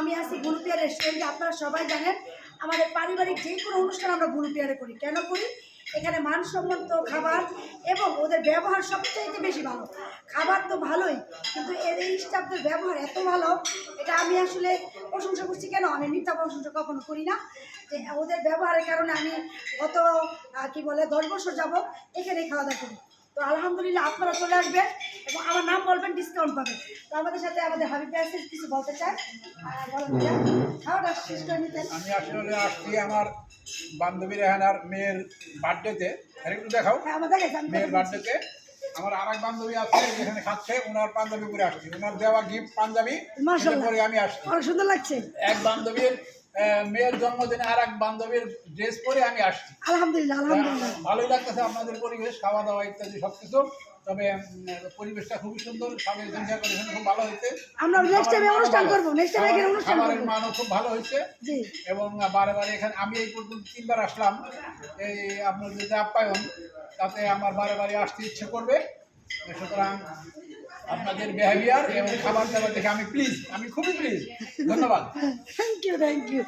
আমি আছি বুলুপিয়া রেস্টুরেন্টে। আপনারা সবাই জানেন আমাদের পারিবারিক যে কোনো অনুষ্ঠান আমরা বুলুপিয়ারে করি। কেন করি? এখানে মানসম্মত খাবার এবং ওদের ব্যবহার সবচাইতে বেশি ভালো। খাবার তো ভালোই, কিন্তু এর এই স্টাফদের ব্যবহার এত ভালো, এটা আমি আসলে প্রশংসা করছি। কেন? আমি মিথ্যা প্রশংসা কখনো করি না। যে ওদের ব্যবহারের কারণে আমি গত 10 বছর যাবত এখানেই খাওয়া দাওয়া করি। তো আলহামদুলিল্লাহ আপনারা চলে আসবেন এবং আমার নাম বলবেন, ডিসকাউন্ট পাবেন। তো আমাদের সাথে আমাদের হাবিব ভাই কিছু বলতে চান, খাওয়াটা শেষ করে নিতেন। আমি আসলে আসছি আমার বান্ধবী রেহানার মেয়ের বার্থডেতে। একটু দেখাও। হ্যাঁ, আমার দেখেছি, আমি মেয়ের বার্থডেতে আমার আর এক বান্ধবী আছে যেখানে খাচ্ছে, ওনার পাঞ্জাবি পরে আসছি। ওনার দেওয়া গিফট পাঞ্জাবি পরে আমি আসছি। অনেক সুন্দর লাগছে। এক বান্ধবীর মেয়ের জন্মদিনে আর এক বান্ধবীর ড্রেস পরে আমি আসছি। আলহামদুলিল্লাহ, আলহামদুলিল্লাহ। ভালোই লাগতেছে আপনাদের পরিবেশ, খাওয়া দাওয়া ইত্যাদি সবকিছু। তবে পরিবেশটা খুবই সুন্দর, সাবেক সংখ্যা করেছেন, খুব ভালো হয়েছে। আমরা নেক্সট টাইমে অনুষ্ঠান করব, নেক্সট টাইমে এখানে অনুষ্ঠান করব। খাবারের মানও খুব ভালো হয়েছে। জি। এবং বারে বারে এখানে আমি এই পর্যন্ত 3বার আসলাম। এই আপনার যে আপ্যায়ন, তাতে আমার বারে বারে আসতে ইচ্ছে করবে। সুতরাং আপনাদের বিহেভিয়ার এবং খাবার দাবার দেখে আমি খুবই প্লিজ। ধন্যবাদ। Thank you, thank you.